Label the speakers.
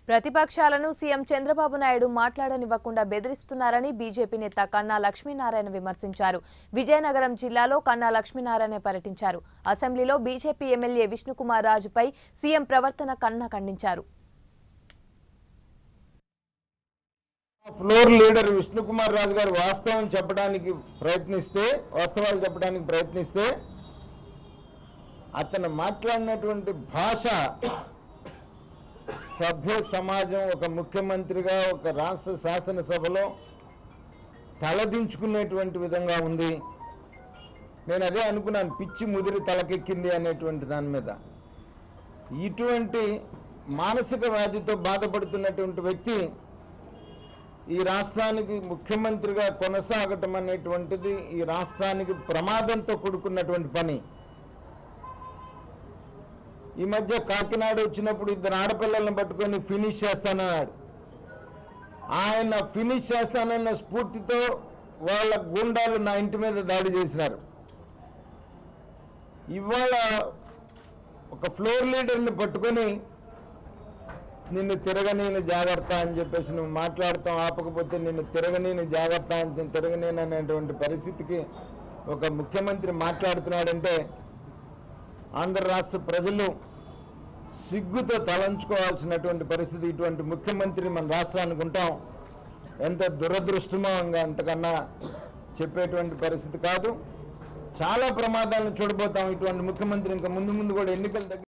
Speaker 1: ప్రతిపక్షాలను CM Chandrababu Naidu మాట్లాడనివ్వకుండా బెదిరిస్తున్నారని BJP నేత కన్నా లక్ష్మీనారాయణ విమర్శించారు. విజయనగరం జిల్లాలో కన్నా లక్ష్మీనారాయణ పర్యటించారు. అసెంబ్లీలో బీజేపీ ఎమ్మెల్యే విష్ణుకుమార్ రాజుపై సీఎం ప్రవర్తన కన్నా ఖండించారు.
Speaker 2: ఫ్లోర్ లీడర్ విష్ణుకుమార్ రాజు గారు వాస్తవాలు చెప్పడానికి ప్రయత్నిస్తే అతను మాట్లాడినటువంటి భాష సభ్య సమాజం ఒక ముఖ్యమంత్రిగా ఒక రాష్ట్ర శాసనసభలో తలదించుకునేటువంటి విధంగా ఉంది. నేను అదే అనుకున్నాను, పిచ్చి ముదిరి తలకెక్కింది అనేటువంటి దాని మీద. ఇటువంటి మానసిక వ్యాధితో బాధపడుతున్నటువంటి వ్యక్తి ఈ రాష్ట్రానికి ముఖ్యమంత్రిగా కొనసాగటం అనేటువంటిది ఈ రాష్ట్రానికి ప్రమాదంతో కూడుకున్నటువంటి పని. ఈ మధ్య కాకినాడ వచ్చినప్పుడు ఇద్దరు ఆడపిల్లలను పట్టుకొని ఫినిష్ చేస్తానన్నాడు. ఆయన ఫినిష్ చేస్తానన్న స్ఫూర్తితో వాళ్ళ గుండాలు నా ఇంటి మీద దాడి చేసినారు. ఇవాళ ఒక ఫ్లోర్ లీడర్ని పట్టుకొని నిన్ను తిరగనీని జాగ్రత్త అని చెప్పేసి నువ్వు మాట్లాడతాం, ఆపకపోతే నిన్ను తిరగనీని జాగ్రత్త అని తిరగనీని అనేటువంటి పరిస్థితికి ఒక ముఖ్యమంత్రి మాట్లాడుతున్నాడంటే ఆంధ్ర రాష్ట్ర ప్రజలు సిగ్గుతో తలంచుకోవాల్సినటువంటి పరిస్థితి. ఇటువంటి ముఖ్యమంత్రి మన రాష్ట్రానికి ఉంటాం ఎంత దురదృష్టమో అంతకన్నా చెప్పేటువంటి పరిస్థితి కాదు. చాలా ప్రమాదాలను చూడబోతాం. ఇటువంటి ముఖ్యమంత్రి ఇంకా ముందు కూడా ఎన్నికల దగ్గర